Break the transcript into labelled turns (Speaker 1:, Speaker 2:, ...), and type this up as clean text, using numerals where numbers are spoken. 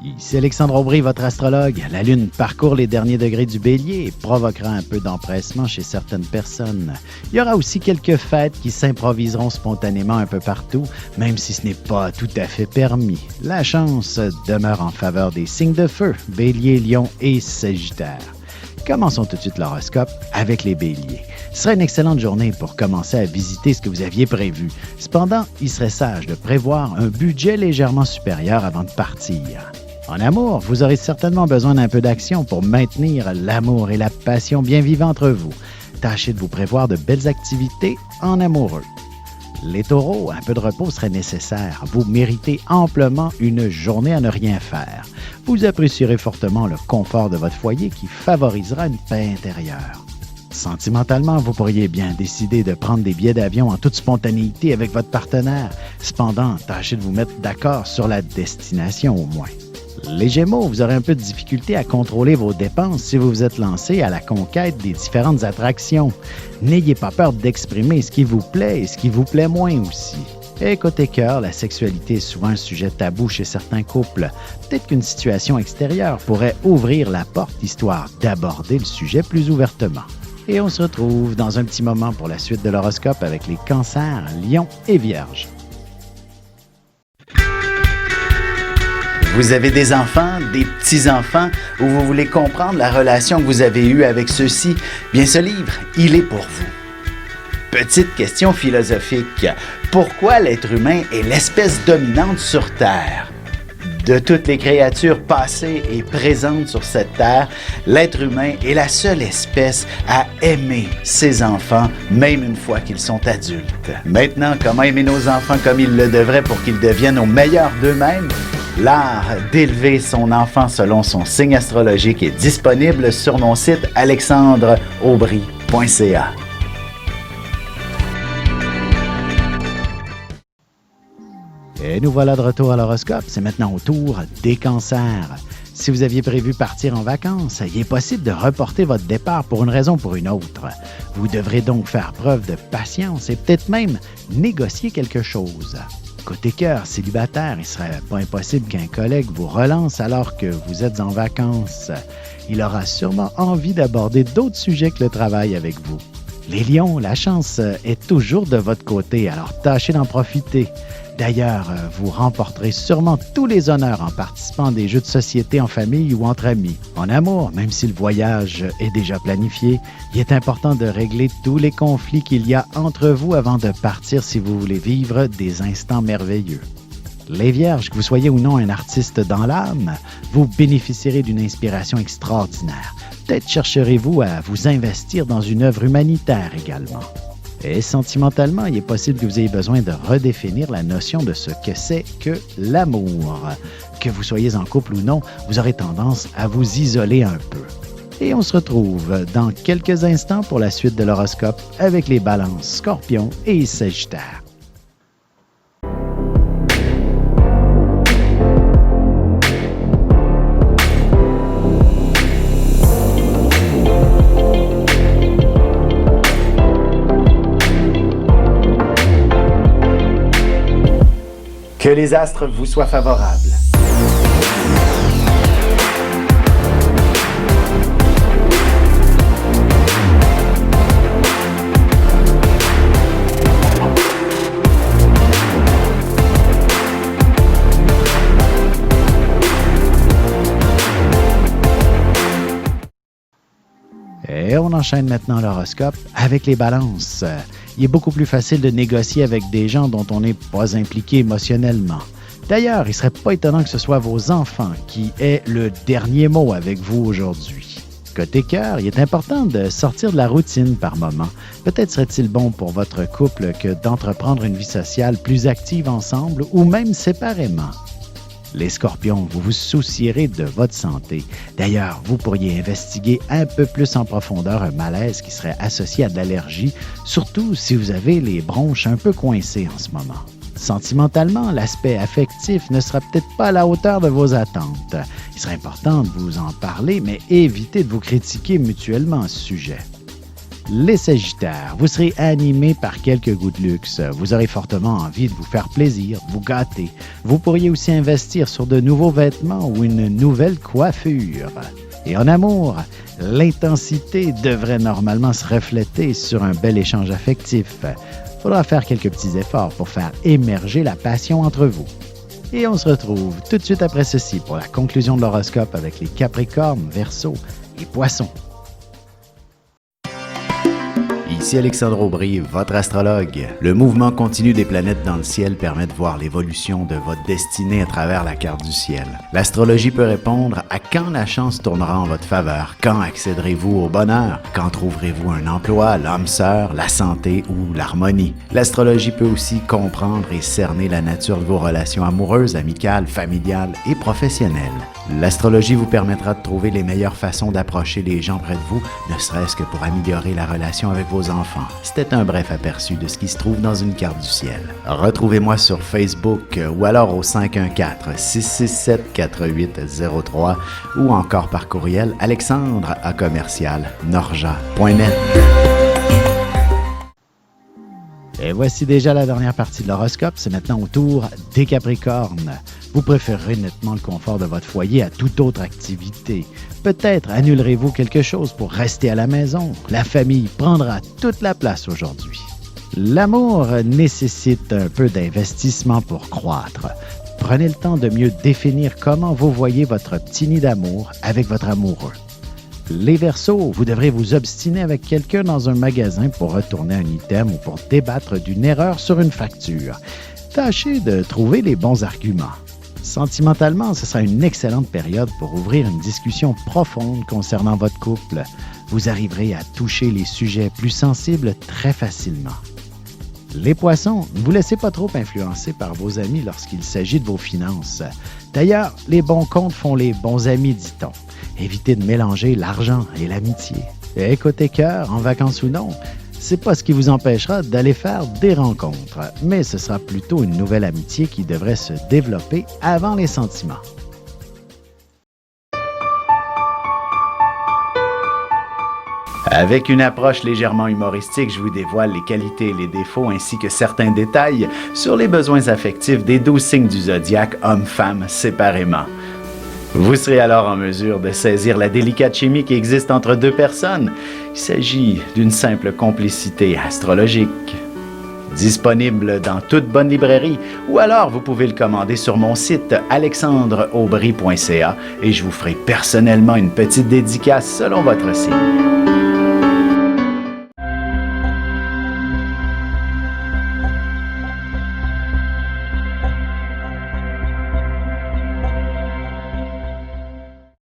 Speaker 1: Ici Alexandre Aubry, votre astrologue. La Lune parcourt les derniers degrés du Bélier et provoquera un peu d'empressement chez certaines personnes. Il y aura aussi quelques fêtes qui s'improviseront spontanément un peu partout, même si ce n'est pas tout à fait permis. La chance demeure en faveur des signes de feu, Bélier, Lion et Sagittaire. Commençons tout de suite l'horoscope avec les Béliers. Ce sera une excellente journée pour commencer à visiter ce que vous aviez prévu. Cependant, il serait sage de prévoir un budget légèrement supérieur avant de partir. En amour, vous aurez certainement besoin d'un peu d'action pour maintenir l'amour et la passion bien vivants entre vous. Tâchez de vous prévoir de belles activités en amoureux. Les taureaux, un peu de repos serait nécessaire. Vous méritez amplement une journée à ne rien faire. Vous apprécierez fortement le confort de votre foyer qui favorisera une paix intérieure. Sentimentalement, vous pourriez bien décider de prendre des billets d'avion en toute spontanéité avec votre partenaire. Cependant, tâchez de vous mettre d'accord sur la destination au moins. Les Gémeaux, vous aurez un peu de difficulté à contrôler vos dépenses si vous vous êtes lancé à la conquête des différentes attractions. N'ayez pas peur d'exprimer ce qui vous plaît et ce qui vous plaît moins aussi. Et côté cœur, la sexualité est souvent un sujet tabou chez certains couples. Peut-être qu'une situation extérieure pourrait ouvrir la porte histoire d'aborder le sujet plus ouvertement. Et on se retrouve dans un petit moment pour la suite de l'horoscope avec les Cancers, Lions et Vierges. Vous avez des enfants, des petits-enfants, ou vous voulez comprendre la relation que vous avez eue avec ceux-ci? Bien, ce livre, il est pour vous. Petite question philosophique. Pourquoi l'être humain est l'espèce dominante sur Terre? De toutes les créatures passées et présentes sur cette Terre, l'être humain est la seule espèce à aimer ses enfants, même une fois qu'ils sont adultes. Maintenant, comment aimer nos enfants comme ils le devraient pour qu'ils deviennent au meilleur d'eux-mêmes? L'art d'élever son enfant selon son signe astrologique est disponible sur mon site alexandreaubry.ca. Et nous voilà de retour à l'horoscope. C'est maintenant au tour des Cancers. Si vous aviez prévu partir en vacances, il est possible de reporter votre départ pour une raison ou pour une autre. Vous devrez donc faire preuve de patience et peut-être même négocier quelque chose. Côté cœur, célibataire, il ne serait pas impossible qu'un collègue vous relance alors que vous êtes en vacances. Il aura sûrement envie d'aborder d'autres sujets que le travail avec vous. Les lions, la chance est toujours de votre côté, alors tâchez d'en profiter. D'ailleurs, vous remporterez sûrement tous les honneurs en participant à des jeux de société en famille ou entre amis. En amour, même si le voyage est déjà planifié, il est important de régler tous les conflits qu'il y a entre vous avant de partir si vous voulez vivre des instants merveilleux. Les Vierges, que vous soyez ou non un artiste dans l'âme, vous bénéficierez d'une inspiration extraordinaire. Peut-être chercherez-vous à vous investir dans une œuvre humanitaire également. Et sentimentalement, il est possible que vous ayez besoin de redéfinir la notion de ce que c'est que l'amour. Que vous soyez en couple ou non, vous aurez tendance à vous isoler un peu. Et on se retrouve dans quelques instants pour la suite de l'horoscope avec les Balances, Scorpions et Sagittaires. Que les astres vous soient favorables. Et on enchaîne maintenant l'horoscope avec les Balances. Il est beaucoup plus facile de négocier avec des gens dont on n'est pas impliqué émotionnellement. D'ailleurs, il ne serait pas étonnant que ce soit vos enfants qui aient le dernier mot avec vous aujourd'hui. Côté cœur, il est important de sortir de la routine par moment. Peut-être serait-il bon pour votre couple que d'entreprendre une vie sociale plus active ensemble ou même séparément. Les Scorpions, vous vous soucierez de votre santé. D'ailleurs, vous pourriez investiguer un peu plus en profondeur un malaise qui serait associé à de l'allergie, surtout si vous avez les bronches un peu coincées en ce moment. Sentimentalement, l'aspect affectif ne sera peut-être pas à la hauteur de vos attentes. Il serait important de vous en parler, mais évitez de vous critiquer mutuellement à ce sujet. Les Sagittaires, vous serez animés par quelques goûts de luxe. Vous aurez fortement envie de vous faire plaisir, de vous gâter. Vous pourriez aussi investir sur de nouveaux vêtements ou une nouvelle coiffure. Et en amour, l'intensité devrait normalement se refléter sur un bel échange affectif. Il faudra faire quelques petits efforts pour faire émerger la passion entre vous. Et on se retrouve tout de suite après ceci pour la conclusion de l'horoscope avec les Capricornes, Verseaux et Poissons. Ici Alexandre Aubry, votre astrologue. Le mouvement continu des planètes dans le ciel permet de voir l'évolution de votre destinée à travers la carte du ciel. L'astrologie peut répondre à quand la chance tournera en votre faveur, quand accéderez-vous au bonheur, quand trouverez-vous un emploi, l'âme sœur, la santé ou l'harmonie. L'astrologie peut aussi comprendre et cerner la nature de vos relations amoureuses, amicales, familiales et professionnelles. L'astrologie vous permettra de trouver les meilleures façons d'approcher les gens près de vous, ne serait-ce que pour améliorer la relation avec vos enfants. C'était un bref aperçu de ce qui se trouve dans une carte du ciel. Retrouvez-moi sur Facebook ou alors au 514-667-4803 ou encore par courriel alexandre@norja.net. Et voici déjà la dernière partie de l'horoscope. C'est maintenant au tour des Capricornes. Vous préférerez nettement le confort de votre foyer à toute autre activité. Peut-être annulerez-vous quelque chose pour rester à la maison. La famille prendra toute la place aujourd'hui. L'amour nécessite un peu d'investissement pour croître. Prenez le temps de mieux définir comment vous voyez votre petit nid d'amour avec votre amoureux. Les Verseaux, vous devrez vous obstiner avec quelqu'un dans un magasin pour retourner un item ou pour débattre d'une erreur sur une facture. Tâchez de trouver les bons arguments. Sentimentalement, ce sera une excellente période pour ouvrir une discussion profonde concernant votre couple. Vous arriverez à toucher les sujets plus sensibles très facilement. Les Poissons, ne vous laissez pas trop influencer par vos amis lorsqu'il s'agit de vos finances. D'ailleurs, les bons comptes font les bons amis, dit-on. Évitez de mélanger l'argent et l'amitié. Et côté cœur, en vacances ou non, c'est pas ce qui vous empêchera d'aller faire des rencontres, mais ce sera plutôt une nouvelle amitié qui devrait se développer avant les sentiments. Avec une approche légèrement humoristique, je vous dévoile les qualités et les défauts ainsi que certains détails sur les besoins affectifs des 12 signes du zodiaque, hommes-femmes séparément. Vous serez alors en mesure de saisir la délicate chimie qui existe entre deux personnes. Il s'agit d'une simple complicité astrologique. Disponible dans toute bonne librairie ou alors vous pouvez le commander sur mon site alexandreaubry.ca et je vous ferai personnellement une petite dédicace selon votre signe.